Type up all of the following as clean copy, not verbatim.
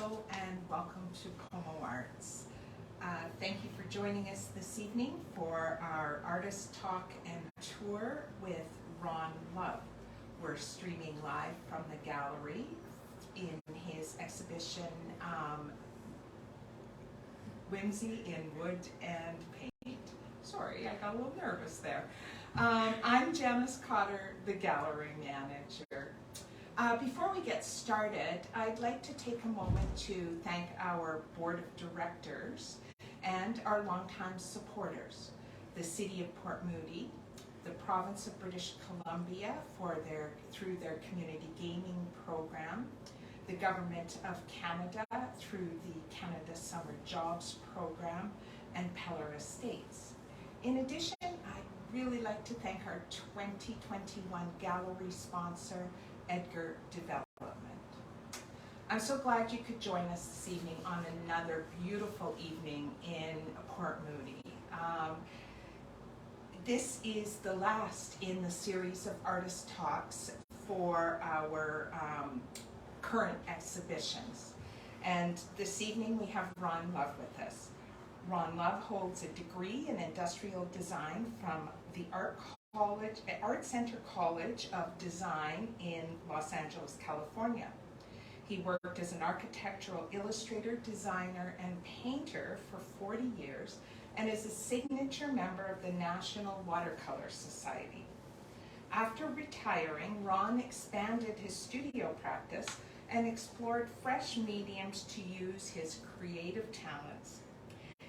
Hello and welcome to Como Arts. Thank you for joining us this evening for our artist talk and tour with Ron Love. We're streaming live from the gallery in his exhibition Whimsy in Wood and Paint. Sorry, I got a little nervous there. I'm Janice Cotter, the gallery manager. Before we get started, I'd like to take a moment to thank our board of directors and our longtime supporters, the City of Port Moody, the Province of British Columbia through their community gaming program, the Government of Canada through the Canada Summer Jobs Program, and Peller Estates. In addition, I'd really like to thank our 2021 gallery sponsor, Edgar Development. I'm so glad you could join us this evening on another beautiful evening in Port Moody. This is the last in the series of artist talks for our current exhibitions. And this evening we have Ron Love with us. Ron Love holds a degree in industrial design from the Art Center College of Design in Los Angeles, California. He worked as an architectural illustrator, designer, and painter for 40 years and is a signature member of the National Watercolor Society. After retiring, Ron expanded his studio practice and explored fresh mediums to use his creative talents.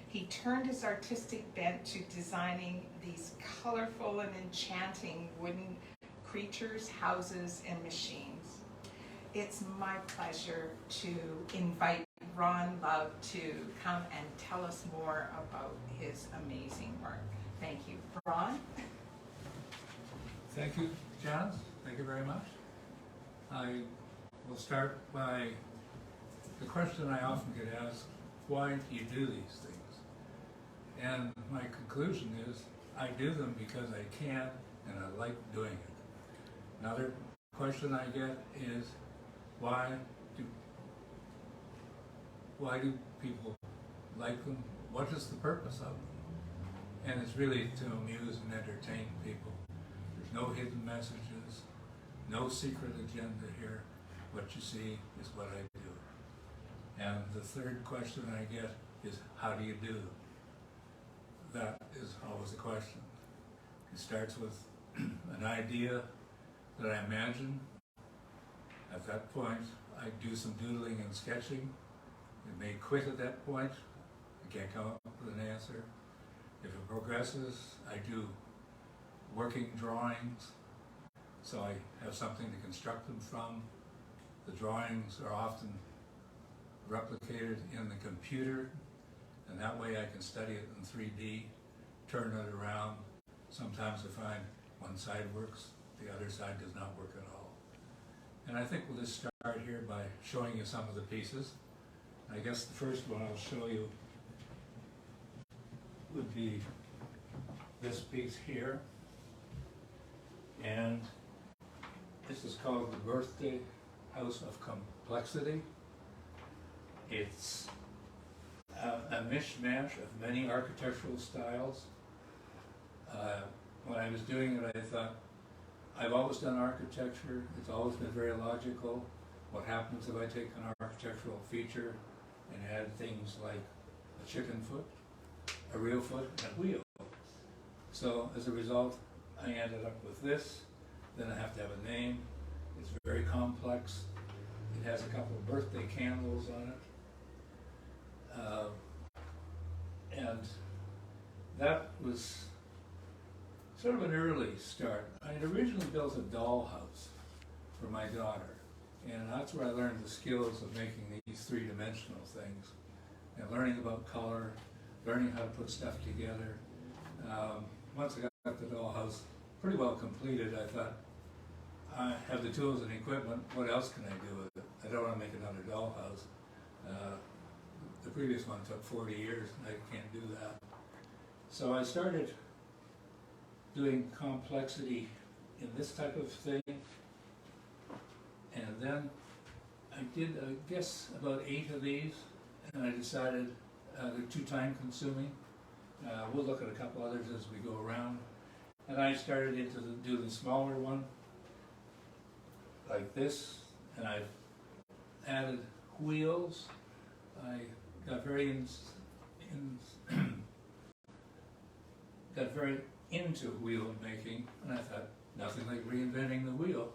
He turned his artistic bent to designing these colorful and enchanting wooden creatures, houses, and machines. It's my pleasure to invite Ron Love to come and tell us more about his amazing work. Thank you. Ron? Thank you, Janice. Thank you very much. I will start by the question I often get asked, why do you do these things? And my conclusion is, I do them because I can and I like doing it. Another question I get is, why do people like them? What is the purpose of them? And it's really to amuse and entertain people. There's no hidden messages, no secret agenda here. What you see is what I do. And the third question I get is, how do you do them? That is always the question. It starts with an idea that I imagine. At that point, I do some doodling and sketching. It may quit at that point. I can't come up with an answer. If it progresses, I do working drawings, so I have something to construct them from. The drawings are often replicated in the computer, and that way I can study it in 3D, turn it around. Sometimes I find one side works, the other side does not work at all. And I think we'll just start here by showing you some of the pieces. I guess the first one I'll show you would be this piece here. And this is called the Birthday House of Complexity. It's a mishmash of many architectural styles. When I was doing it, I thought, I've always done architecture. It's always been very logical. What happens if I take an architectural feature and add things like a chicken foot, a real foot, and a wheel? So as a result, I ended up with this. Then I have to have a name. It's very complex. It has a couple of birthday candles on it. And that was sort of an early start. I had originally built a dollhouse for my daughter, and that's where I learned the skills of making these three-dimensional things, and learning about color, learning how to put stuff together. Once I got the dollhouse pretty well completed, I thought, I have the tools and equipment, what else can I do with it? I don't want to make another dollhouse. The previous one took 40 years, and I can't do that. So I started doing complexity in this type of thing, and then I did, I guess, about 8 of these, and I decided they're too time consuming. We'll look at a couple others as we go around. And I started to do the smaller one, like this, and I've added wheels. I got very got very into wheel making, and I thought, nothing like reinventing the wheel.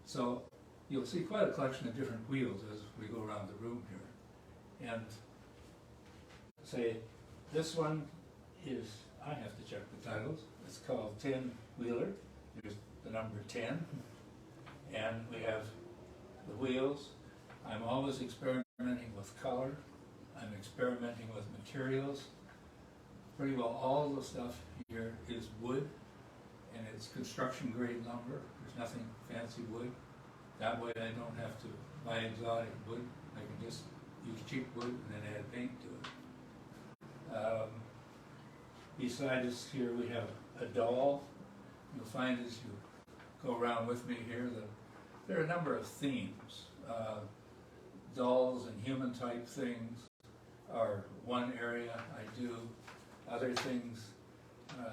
So you'll see quite a collection of different wheels as we go around the room here. And say, this one is, I have to check the titles, it's called 10-wheeler, here's the number 10, and we have the wheels. I'm always experimenting with color, I'm experimenting with materials. Pretty well all the stuff here is wood, and it's construction grade lumber. There's nothing fancy wood. That way I don't have to buy exotic wood. I can just use cheap wood and then add paint to it. Beside us here we have a doll. You'll find as you go around with me here that there are a number of themes. Dolls and human type things are one area I do. Other things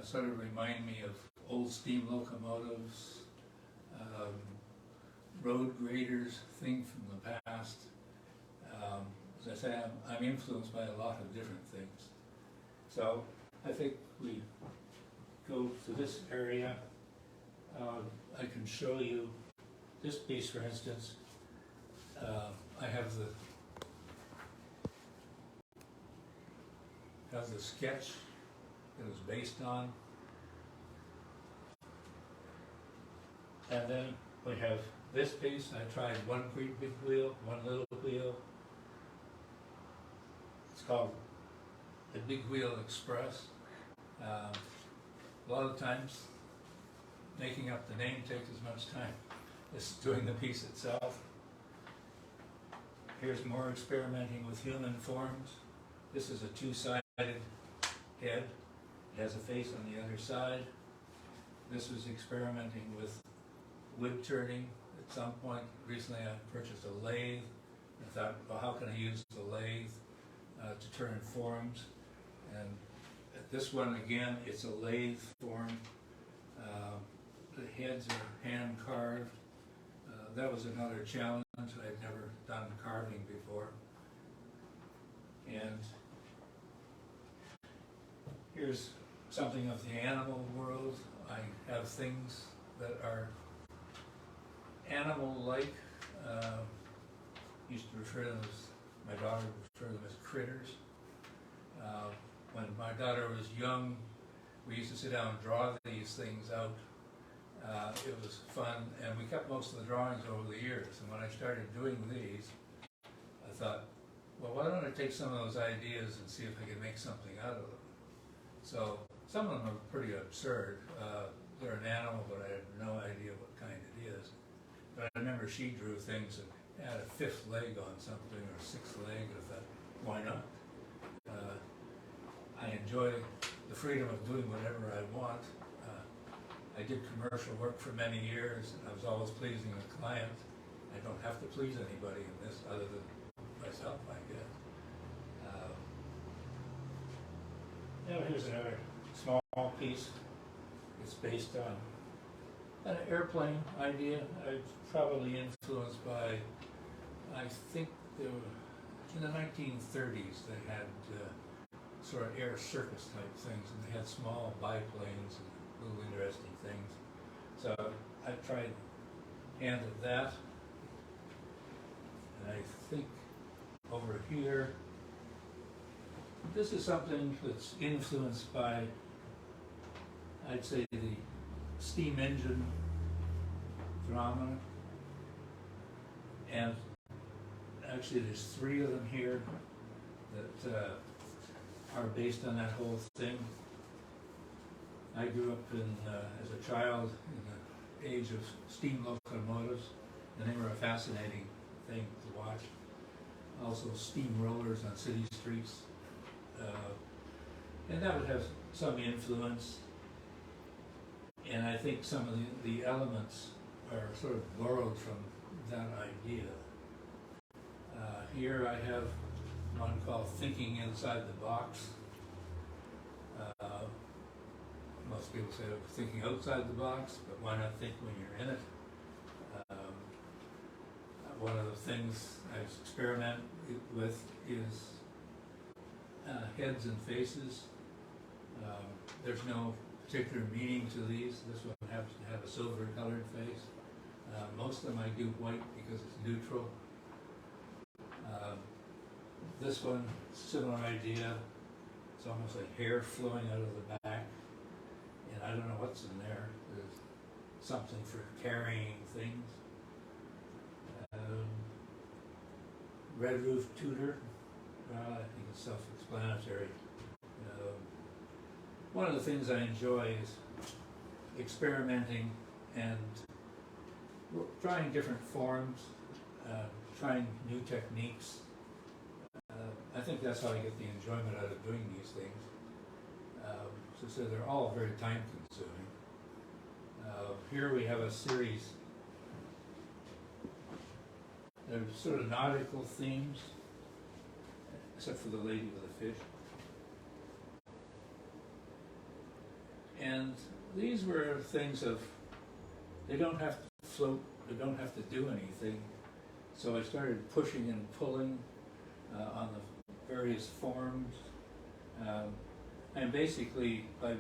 sort of remind me of old steam locomotives, road graders, things from the past. As I say, I'm influenced by a lot of different things. So I think we go to this area. I can show you this piece, for instance. I have the sketch it was based on. And then we have this piece. I tried one great big wheel, one little wheel. It's called the Big Wheel Express. A lot of times making up the name takes as much time as doing the piece itself. Here's more experimenting with human forms. This is a two-sided head. It has a face on the other side. This was experimenting with wood turning. At some point recently I purchased a lathe. I thought, well, how can I use the lathe to turn forms? And at this one again, it's a lathe form. The heads are hand carved. That was another challenge. I'd never done carving before. And here's something of the animal world. I have things that are animal-like. Used to refer to them as, my daughter would refer to them as critters. When my daughter was young, we used to sit down and draw these things out. It was fun, and we kept most of the drawings over the years. And when I started doing these, I thought, well, why don't I take some of those ideas and see if I can make something out of them? So some of them are pretty absurd. They're an animal, but I have no idea what kind it is. But I remember she drew things and had a fifth leg on something, or a sixth leg, and I thought, why not? I enjoy the freedom of doing whatever I want. I did commercial work for many years, and I was always pleasing the client. I don't have to please anybody in this other than myself, I guess. Now here's another small piece. It's based on an airplane idea. I was probably influenced by, I think there were, in the 1930s they had sort of air circus type things, and they had small biplanes and little interesting things. So I tried hand at that, and I think over here, this is something that's influenced by, I'd say, the steam engine drama. And actually there's 3 of them here that are based on that whole thing. I grew up as a child in the age of steam locomotives, and they were a fascinating thing to watch. Also steam rollers on city streets. And that would have some influence. And I think some of the elements are sort of borrowed from that idea. Here I have one called Thinking Inside the Box. Most people say thinking outside the box, but why not think when you're in it? One of the things I experiment with is heads and faces. There's no particular meaning to these. This one happens to have a silver colored face. Most of them I do white because it's neutral. This one, similar idea. It's almost like hair flowing out of the back. And I don't know what's in there. There's something for carrying things. Red Roof Tutor. I think it's self-explanatory. One of the things I enjoy is experimenting and trying different forms, trying new techniques. I think that's how I get the enjoyment out of doing these things. So they're all very time consuming. Here we have a series. They're sort of nautical themes, except for the lady with the fish. And these were things of, they don't have to float, they don't have to do anything. So I started pushing and pulling on the various forms. I'm basically, by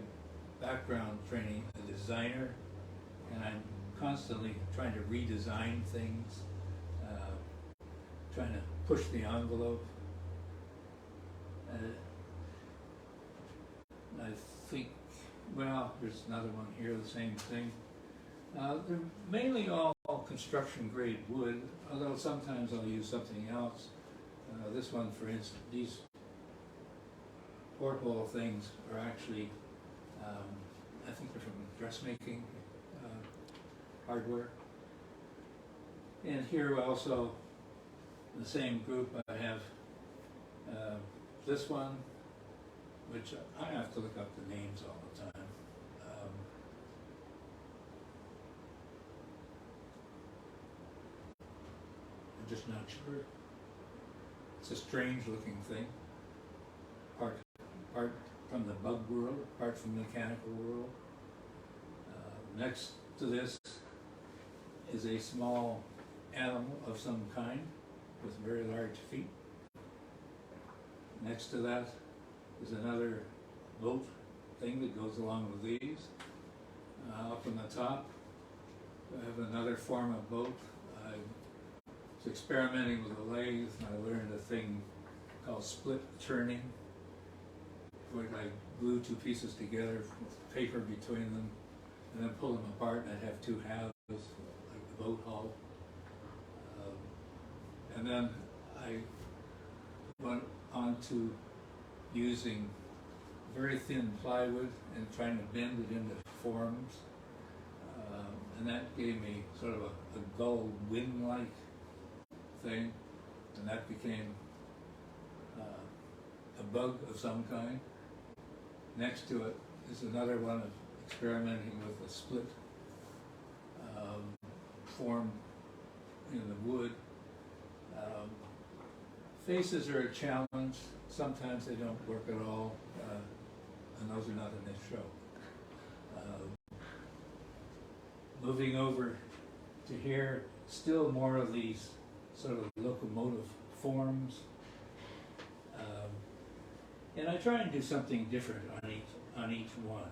background training, a designer, and I'm constantly trying to redesign things, trying to push the envelope. I think, well, there's another one here, the same thing. They're mainly all construction grade wood, although sometimes I'll use something else. This one, for instance, these porthole things are actually, I think they're from dressmaking hardware. And here also, the same group, I have this one, which I have to look up the names all the time. I'm just not sure. It's a strange looking thing. Part from the bug world, part from the mechanical world. Next to this is a small animal of some kind with very large feet. Next to that is another boat thing that goes along with these. Up on the top, I have another form of boat. I was experimenting with a lathe, and I learned a thing called split turning, where I glue two pieces together with paper between them, and then pull them apart, and I'd have two halves, like the boat hull. And then I went on to using very thin plywood and trying to bend it into forms. And that gave me sort of a gull wing-like thing, and that became a bug of some kind. Next to it is another one of experimenting with a split form in the wood. Faces are a challenge. Sometimes they don't work at all, and those are not in this show. Moving over to here, still more of these sort of locomotive forms. And I try and do something different on each one.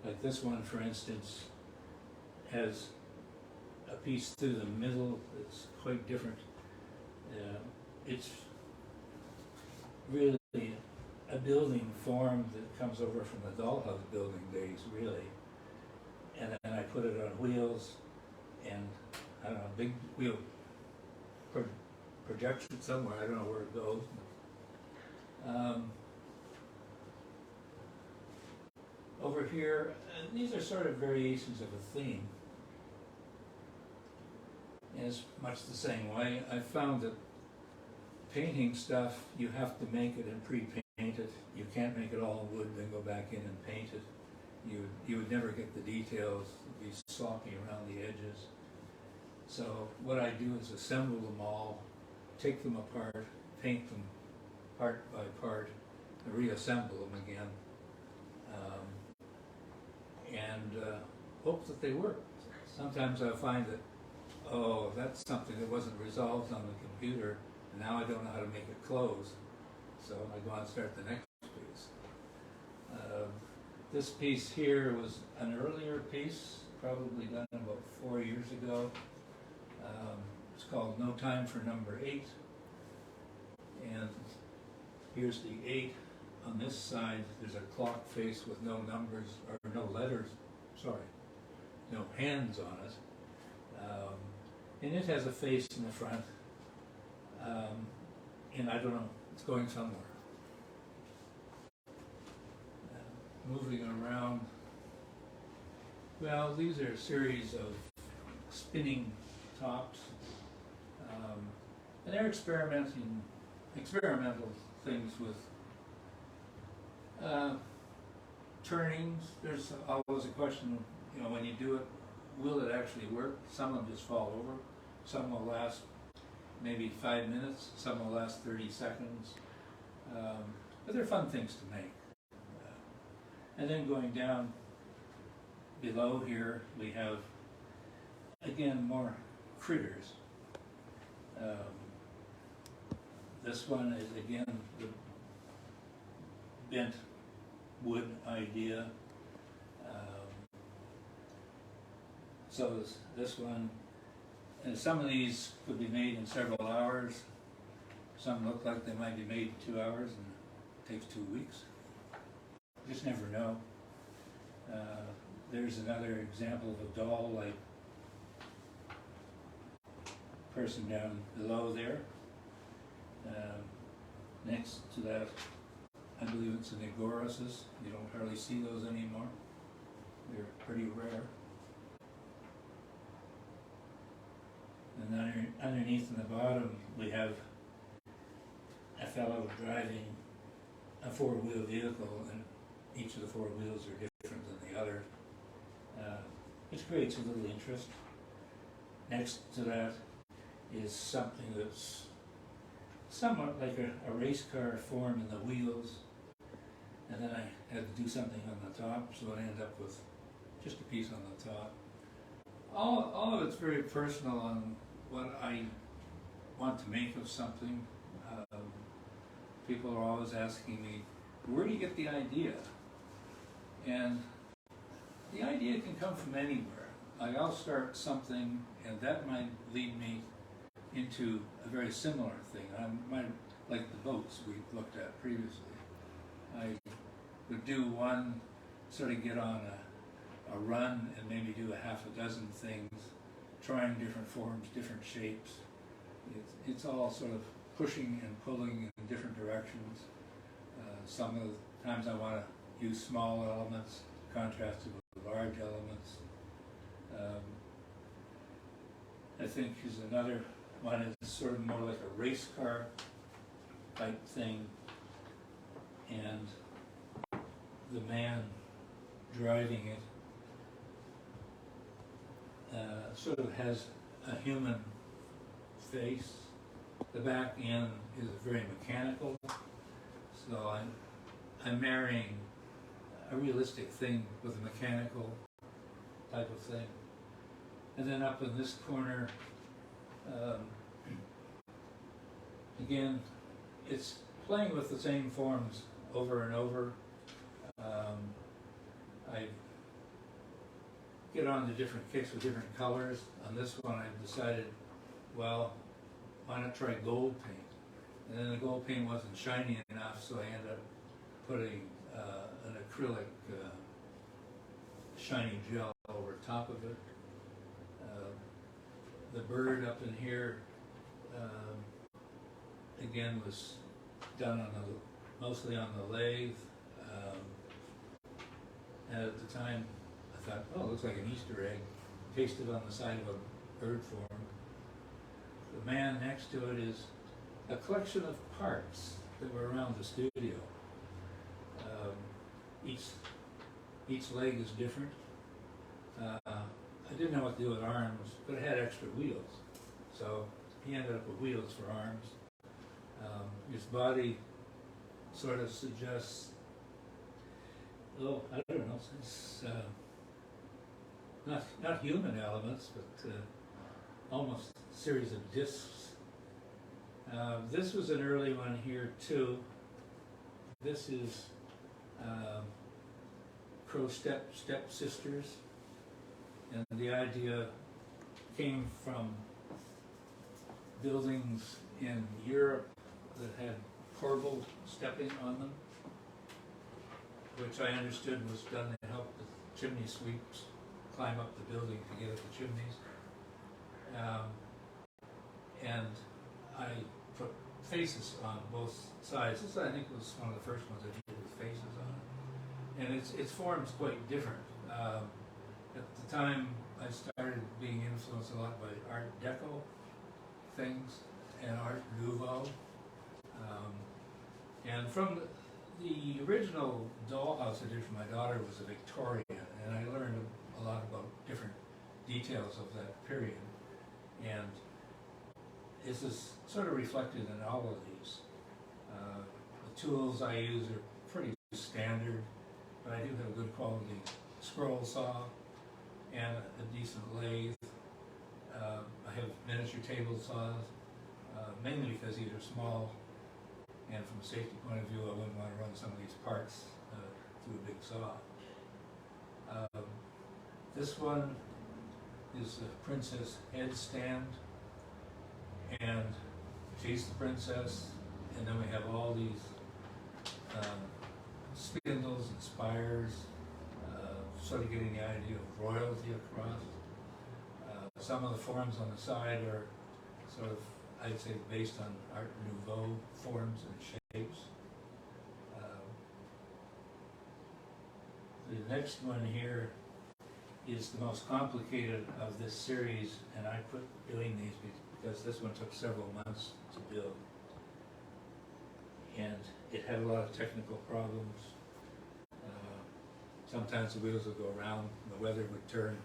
Like this one, for instance, has a piece through the middle that's quite different. It's really a building form that comes over from the dollhouse building days, really. And then I put it on wheels, and I don't know, big wheel projection somewhere, I don't know where it goes. Over here, these are sort of variations of a theme. In as much the same way, I found that painting stuff, you have to make it and pre-paint it. You can't make it all wood, then go back in and paint it. You would never get the details, it'd be sloppy around the edges. So what I do is assemble them all take them apart, paint them part by part, and reassemble them again, and hope that they work. Sometimes I find that, oh, that's something that wasn't resolved on the computer, and now I don't know how to make it close. So I go on and start the next piece. This piece here was an earlier piece, probably done about 4 years ago. It's called No Time for Number 8. And here's the 8. On this side, there's a clock face with no numbers, or no letters, sorry, no hands on it. And it has a face in the front. And I don't know, it's going somewhere. Moving around. Well, these are a series of spinning tops. And they're experimental things with turnings. There's always a question, you know, when you do it, will it actually work? Some of them just fall over. Some will last maybe 5 minutes. Some will last 30 seconds. But they're fun things to make. And then going down below here, we have, again, more critters. This one is, again, the bent wood idea. So is this one. And some of these could be made in several hours. Some look like they might be made in 2 hours, and it takes 2 weeks. You just never know. There's another example of a doll-like person down below there. Next to that, I believe it's an Agoras's. You don't hardly see those anymore. They're pretty rare. And underneath in the bottom, we have a fellow driving a four-wheel vehicle, and each of the four wheels are different than the other, which creates a little interest. Next to that is something that's somewhat like a race car form in the wheels, and then I had to do something on the top, so I ended up with just a piece on the top. All of it's very personal on what I want to make of something. People are always asking me, where do you get the idea? And the idea can come from anywhere. Like, I'll start something, and that might lead me into a very similar thing. Like the boats we looked at previously. I would do one, sort of get on a run, and maybe do a half a dozen things, trying different forms, different shapes. It's all sort of pushing and pulling in different directions. Some of the times I want to use small elements contrasted with large elements. I think is another one is sort of more like a race car type thing, and the man driving it sort of has a human face. The back end is very mechanical, so I'm marrying a realistic thing with a mechanical type of thing. And then up in this corner, again, it's playing with the same forms over and over. I get on to different kicks with different colors. On this one, I decided, well, why not try gold paint? And then the gold paint wasn't shiny enough, so I ended up putting an acrylic shiny gel over top of it. The bird up in here, again, was done on mostly on the lathe. And at the time, I thought, oh, it looks like an Easter egg, pasted on the side of a bird form. The man next to it is a collection of parts that were around the studio. Each leg is different. I didn't know what to do with arms, but it had extra wheels. So he ended up with wheels for arms. His body sort of suggests, oh, I don't know, it's not human elements, but almost a series of discs. This was an early one here too. This is Crow stepsisters, and the idea came from buildings in Europe that had corbel stepping on them, which I understood was done to help the chimney sweeps climb up the building to get at the chimneys. And I put faces on both sides. This, I think, was one of the first ones I did with faces on it. And its form's quite different. At the time, I started being influenced a lot by Art Deco things and Art Nouveau. And from the original dollhouse I did for my daughter was a Victorian, and I learned a lot about different details of that period. And this is sort of reflected in all of these. The tools I use are pretty standard, but I do have a good quality scroll saw and a decent lathe. I have miniature table saws, mainly because these are small, and from a safety point of view, I wouldn't want to run some of these parts through a big saw. This one is the princess headstand, and she's the princess, and then we have all these spindles and spires, sort of getting the idea of royalty across. Some of the forms on the side are sort of, I'd say, based on Art Nouveau forms and shapes. The next one here is the most complicated of this series, and I quit doing these because this one took several months to build. And it had a lot of technical problems. Sometimes the wheels would go around, and the weather would turn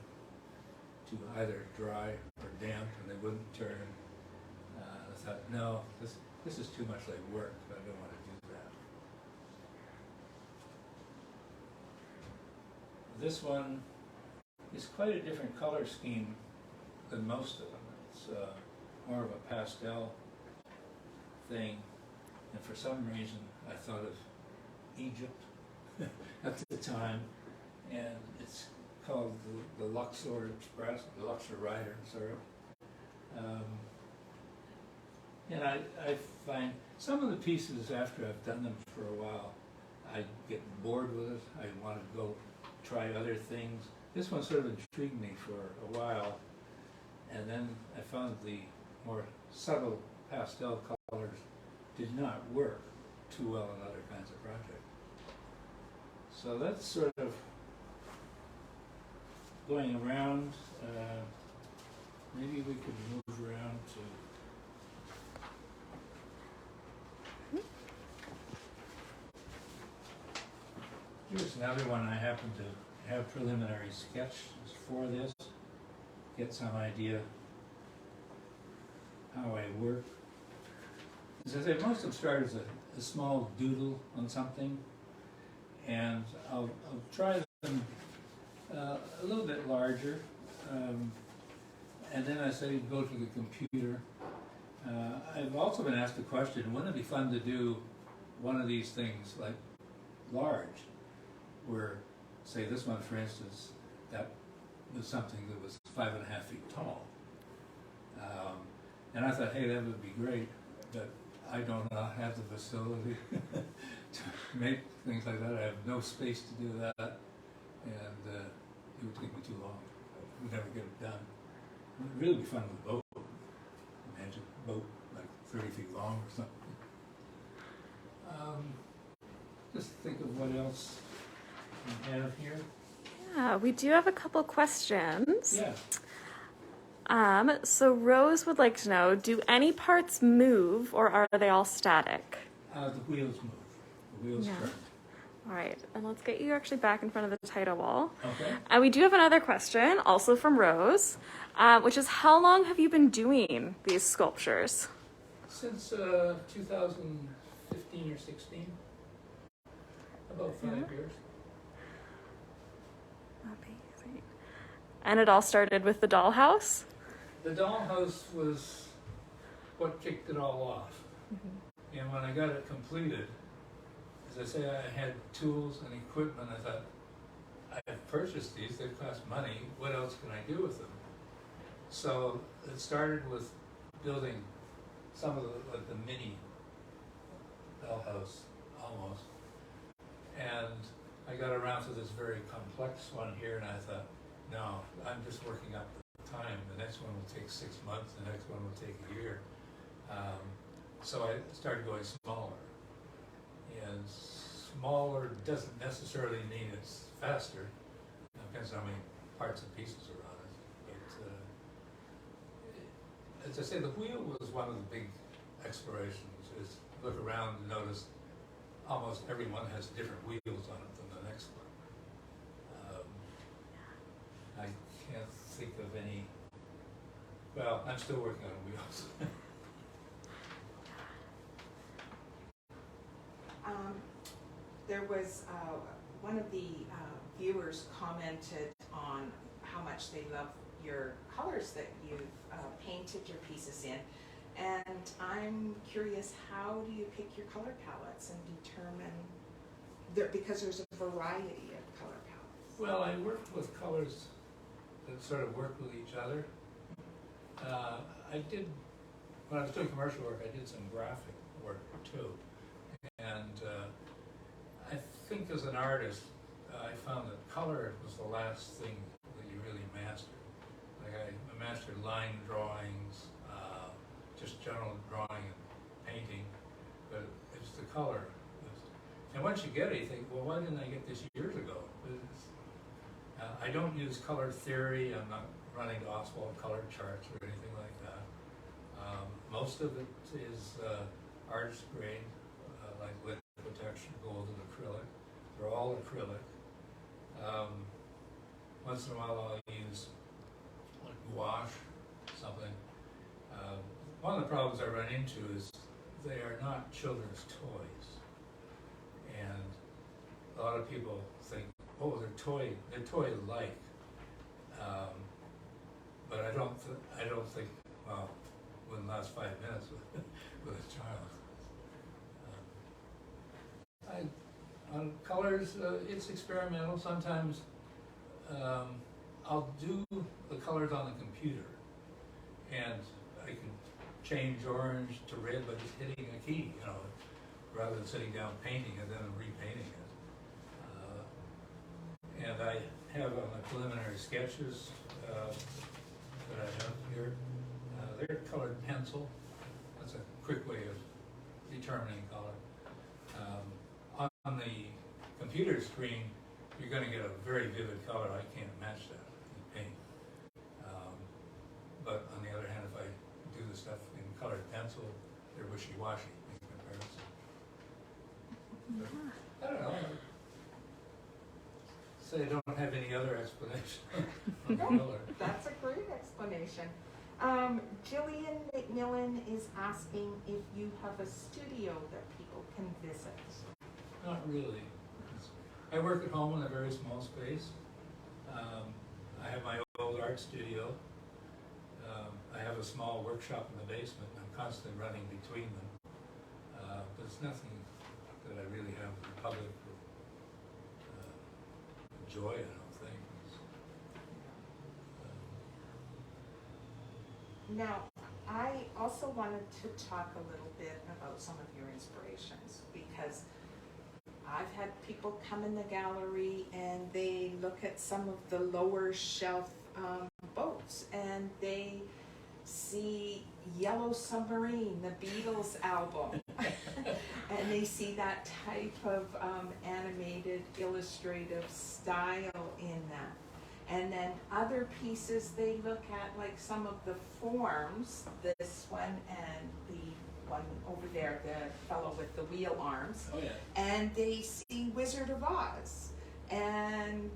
to either dry or damp, and they wouldn't turn. I thought, no, this is too much like work. I don't want to do that. This one is quite a different color scheme than most of them. It's more of a pastel thing, and for some reason I thought of Egypt at the time, and it's called the Luxor Express, the Luxor Rider, sort of. And I find some of the pieces, after I've done them for a while, I get bored with it. I want to go try other things. This one sort of intrigued me for a while, and then I found the more subtle pastel colors did not work too well in other kinds of projects. So that's sort of going around. Maybe we could move around to here's another one I happen to have preliminary sketch for this. Get some idea how I work. As I said, most of them start as a small doodle on something, and I'll try them a little bit larger, and then I say go to the computer. I've also been asked the question, wouldn't it be fun to do one of these things like large, where, say this one for instance, that was something that was 5.5 feet tall. And I thought, hey, that would be great, but I don't have the facility to make things like that. I have no space to do that, and it would take me too long. I would never get it done. It would really be fun with a boat. Imagine a boat like 30 feet long or something. Just think of what else we have here. Yeah, we do have a couple questions. Yeah. So Rose would like to know, do any parts move or are they all static? The wheels move. The wheels Yeah. turn. All right, and let's get you actually back in front of the title wall. Okay. And we do have another question, also from Rose, which is how long have you been doing these sculptures? Since 2015 or 16, about 5 years. Amazing. And it all started with the dollhouse? The dollhouse was what kicked it all off. Mm-hmm. And when I got it completed, as I say, I had tools and equipment. I thought, I've purchased these, they cost money, what else can I do with them? So it started with building some of the mini dollhouse, almost. And I got around to this very complex one here, and I thought, no, I'm just working up the time. The next one will take 6 months, the next one will take a year. So I started going smaller. And smaller doesn't necessarily mean it's faster. It depends on how many parts and pieces are on it. But as I say, the wheel was one of the big explorations. Is look around and notice almost everyone has different wheels on it than the next one. I can't think of any. Well, I'm still working on wheels. There was one of the viewers commented on how much they love your colors that you've painted your pieces in, and I'm curious, how do you pick your color palettes and determine because there's a variety of color palettes? Well, I worked with colors that sort of work with each other. I did, when I was doing commercial work, I did some graphic work too. And I think as an artist, I found that color was the last thing that you really mastered. Like I mastered line drawings, just general drawing and painting, but it's the color. And once you get it, you think, well, why didn't I get this years ago? I don't use color theory. I'm not running Oswald color charts or anything like that. Most of it is artist grade, like liquid texture, gold, and acrylic. They're all acrylic. Once in a while I'll use like gouache, something. One of the problems I run into is they are not children's toys. And a lot of people think, oh, they're toy-like. But I don't think, well, wouldn't last 5 minutes with a child. On colors, it's experimental. Sometimes I'll do the colors on the computer, and I can change orange to red by just hitting a key, rather than sitting down painting and then repainting it. And I have on the preliminary sketches that I have here, they're colored pencil. That's a quick way of determining color. On the computer screen, you're going to get a very vivid color. I can't match that in paint. But on the other hand, if I do the stuff in colored pencil, they're wishy-washy in comparison. But, I don't know. Say I don't have any other explanation on the color. That's a great explanation. Jillian McMillan is asking if you have a studio that people can visit. Not really. I work at home in a very small space. I have my old art studio. I have a small workshop in the basement. I'm constantly running between them. But it's nothing that I really have the public enjoy, I don't think. Now, I also wanted to talk a little bit about some of your inspirations, because I've had people come in the gallery and they look at some of the lower shelf boats and they see Yellow Submarine, the Beatles album, and they see that type of animated illustrative style in that. And then other pieces they look at, like some of the forms, this one and the one over there, the fellow with the wheel arms. Oh, yeah. And they see Wizard of Oz. And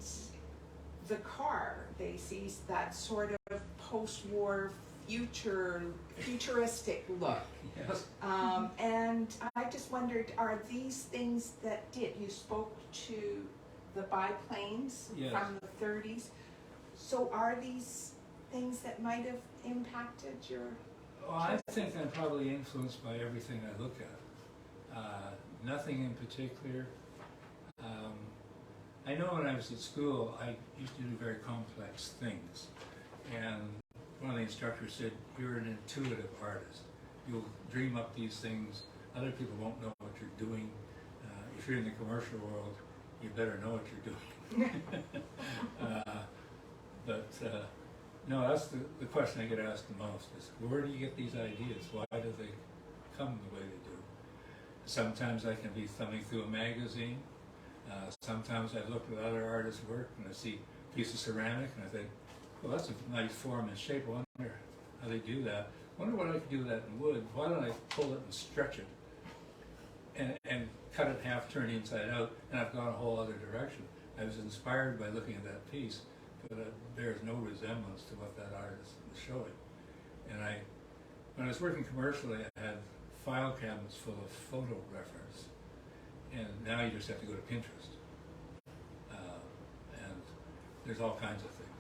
the car, they see that sort of post-war futuristic look. Yes. And I just wondered, are these things that you spoke to the biplanes Yes. from the 30s? So are these things that might have impacted your... Well, I think I'm probably influenced by everything I look at. Nothing in particular. I know when I was at school, I used to do very complex things. And one of the instructors said, you're an intuitive artist. You'll dream up these things. Other people won't know what you're doing. If you're in the commercial world, you better know what you're doing. No, that's the question I get asked the most is, where do you get these ideas? Why do they come the way they do? Sometimes I can be thumbing through a magazine. Sometimes I look at other artists' work and I see a piece of ceramic and I think, well, that's a nice form and shape. I wonder how they do that. I wonder what I could do with that in wood. Why don't I pull it and stretch it and cut it in half, turn it inside out, and I've gone a whole other direction. I was inspired by looking at that piece, but it bears no resemblance to what that artist was showing. And when I was working commercially, I had file cabinets full of photo reference. And now you just have to go to Pinterest. And there's all kinds of things.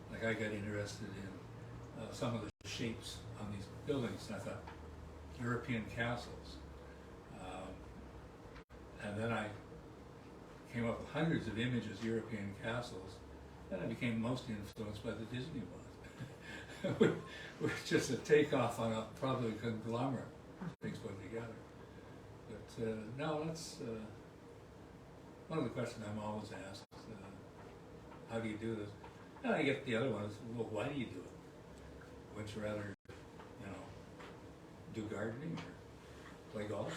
Like I got interested in some of the shapes on these buildings, and I thought, European castles. And then I came up with hundreds of images, European castles, and I became mostly influenced by the Disney ones. Which is just a takeoff on a probably conglomerate things put together. But no, that's one of the questions I'm always asked. How do you do this? And I get the other one is, well, why do you do it? Wouldn't you rather, do gardening or play golf?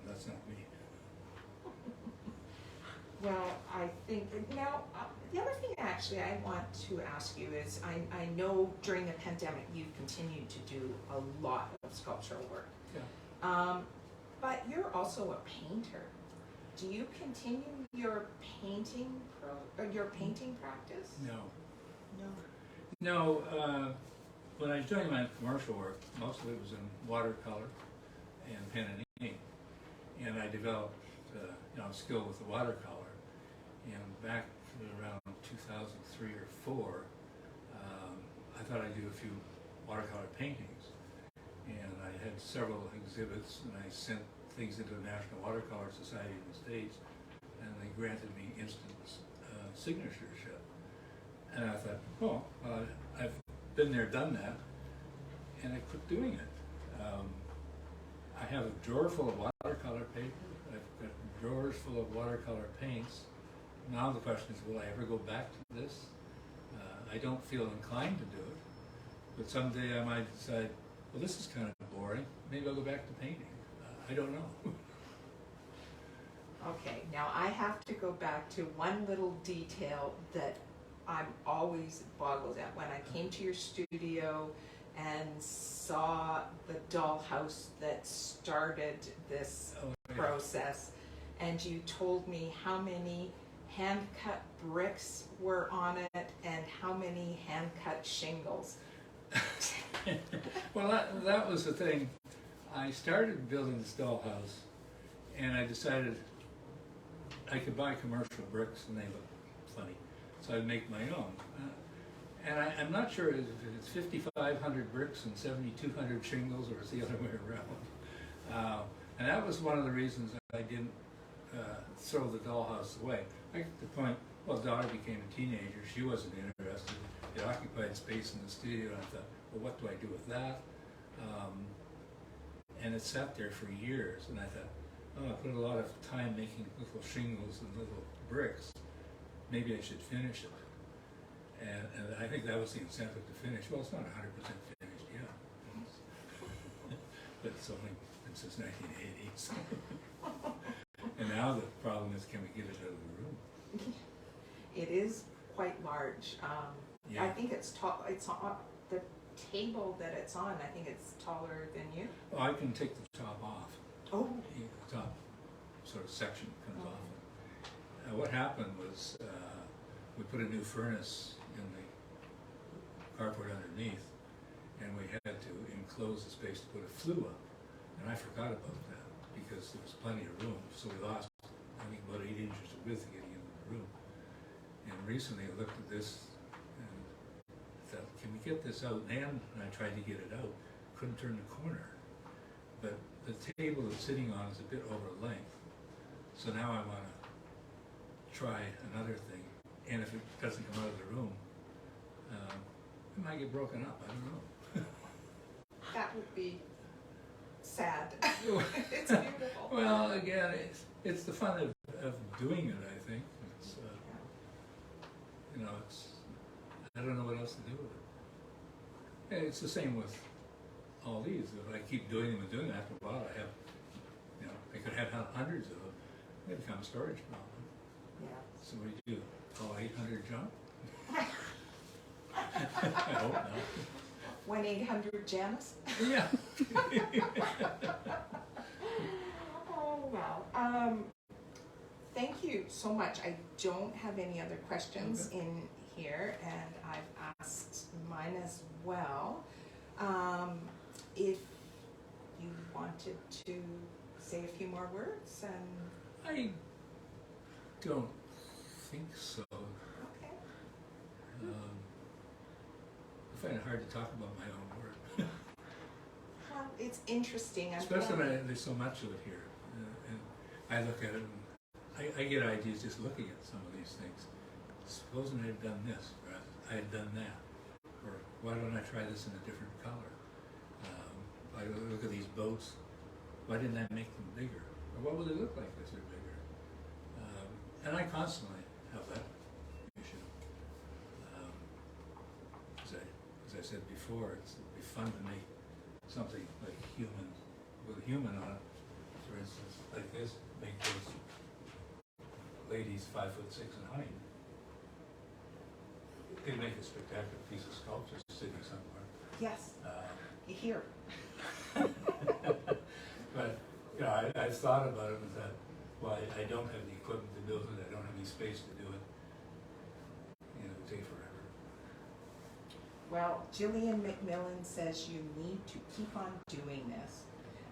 That's not me. Well, I think, now, the other thing actually I want to ask you is, I know during the pandemic you've continued to do a lot of sculptural work. Yeah. But you're also a painter. Do you continue your painting practice? No. No. No, when I was doing my commercial work, most of it was in watercolor and pen and ink. And I developed, skill with the watercolor. And back around 2003 or 4, I thought I'd do a few watercolor paintings. And I had several exhibits, and I sent things into the National Watercolor Society in the States, and they granted me instant signatureship. And I thought, well, I've been there, done that, and I quit doing it. I have a drawer full of watercolor paper. I've got drawers full of watercolor paints. Now the question is, will I ever go back to this? I don't feel inclined to do it, but someday I might decide, well, this is kind of boring. Maybe I'll go back to painting. I don't know. Okay, now I have to go back to one little detail that I'm always boggled at. When I came to your studio and saw the dollhouse that started this process, and you told me how many hand-cut bricks were on it and how many hand-cut shingles. Well, that was the thing. I started building this dollhouse, and I decided I could buy commercial bricks, and they look funny, so I'd make my own. And I'm not sure if it's 5,500 bricks and 7,200 shingles, or it's the other way around. And that was one of the reasons I didn't throw the dollhouse away. I got to the point, well, daughter became a teenager, she wasn't interested. It occupied space in the studio, and I thought, well, what do I do with that? And it sat there for years, and I thought, oh, I put a lot of time making little shingles and little bricks. Maybe I should finish it. And I think that was the incentive to finish. Well, it's not 100% finished yet. But it's only been since 1980. So. And now the problem is, can we get it out of the room? It is quite large. Yeah. I think it's tall. It's the table that it's on, I think it's taller than you. Well, I can take the top off. Oh. The top sort of section comes off. What happened was we put a new furnace in the carport underneath, and we had to enclose the space to put a flue up. And I forgot about that because there was plenty of room, so we lost, I think, about 8 inches of width getting into the room. And recently I looked at this and thought, can we get this out? And I tried to get it out, couldn't turn the corner. But the table it's sitting on is a bit over length. So now I want to try another thing. And if it doesn't come out of the room, it might get broken up, I don't know. That would be sad. It's beautiful. Well, again, it's the fun of doing it, I think. It's, you know, I don't know what else to do with it. And it's the same with all these. If I keep doing them and doing them, after a while I have, you know, I could have hundreds of them. They become a storage problem. Yeah. So what do you do? Call 800 junk? I hope not. 1-800-Janice? Yeah. Oh, wow. Thank you so much. I don't have any other questions in here, and I've asked mine as well. If you wanted to say a few more words, and I don't think so. okay. I find it hard to talk about my own work. Well, it's interesting. Especially when there's so much of it here. And I look at it and I get ideas just looking at some of these things. Supposing I had done this, or I had done that, or why don't I try this in a different color? I look at these boats, why didn't I make them bigger? Or what will they look like if they're bigger? And I constantly have that issue. As I said before, it'd be fun to make something like human, with a human on it. For instance, like this, make those ladies 5'6" in height. They'd make a spectacular piece of sculpture sitting somewhere. Yes, here. But you know, I've thought about it and thought, well, I don't have the equipment to build it. I don't have any space to do it. You know, it would take forever. Well, Jillian McMillan says you need to keep on doing this.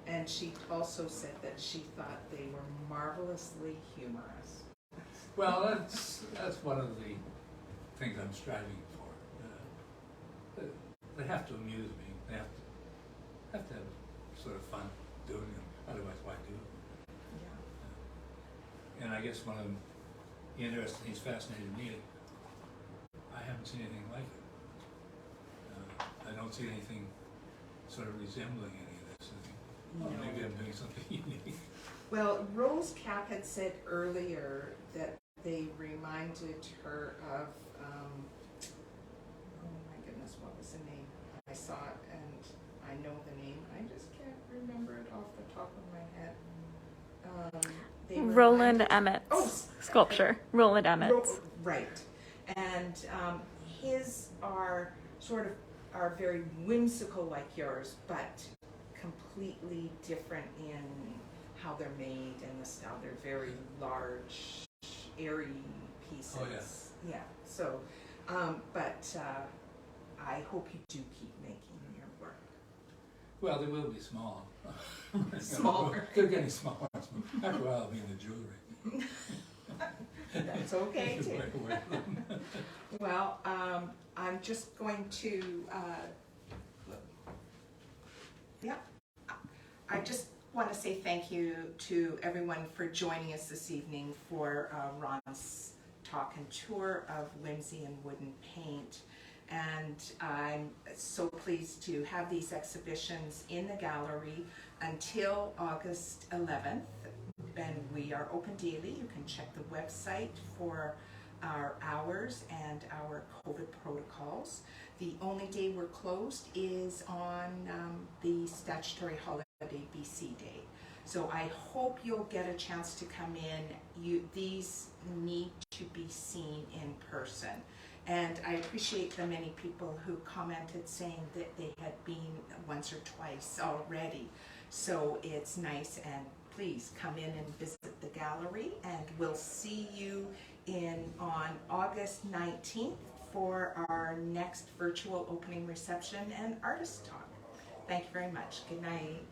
And she also said that she thought they were marvelously humorous. Well, that's one of the things I'm striving for. They have to amuse me. They have to have sort of fun doing them. Otherwise, why do it? Yeah. And I guess one of the interesting things fascinated me. I haven't seen anything like it. I don't see anything sort of resembling any of this. I think, well, No. maybe I'm doing something unique. Well, Rose Cap had said earlier that they reminded her of, oh my goodness, what was the name? I saw it and I know the name. I just can't remember it off the top of my head. They Roland reminded- Emmett's Oh, sculpture. Roland Emmett's. Right. And his are are very whimsical like yours, but completely different in how they're made and the style. They're very large, airy pieces. Oh, yes. Yeah. So, but I hope you do keep making your work. Well, they will be small. Smaller. They're getting smaller. After a while, I'll be in the jewelry. That's okay Just too. way away from them. Well, I'm just going to, I just want to say thank you to everyone for joining us this evening for Ron's talk and tour of Whimsy and Wooden Paint. And I'm so pleased to have these exhibitions in the gallery until August 11th. And we are open daily. You can check the website for our hours and our COVID protocols. The only day we're closed is on the statutory holiday BC Day. So I hope you'll get a chance to come in. These need to be seen in person. And I appreciate the many people who commented saying that they had been once or twice already. So it's nice, and please come in and visit the gallery, and we'll see you on August 19th for our next virtual opening reception and artist talk. Thank you very much. Good night.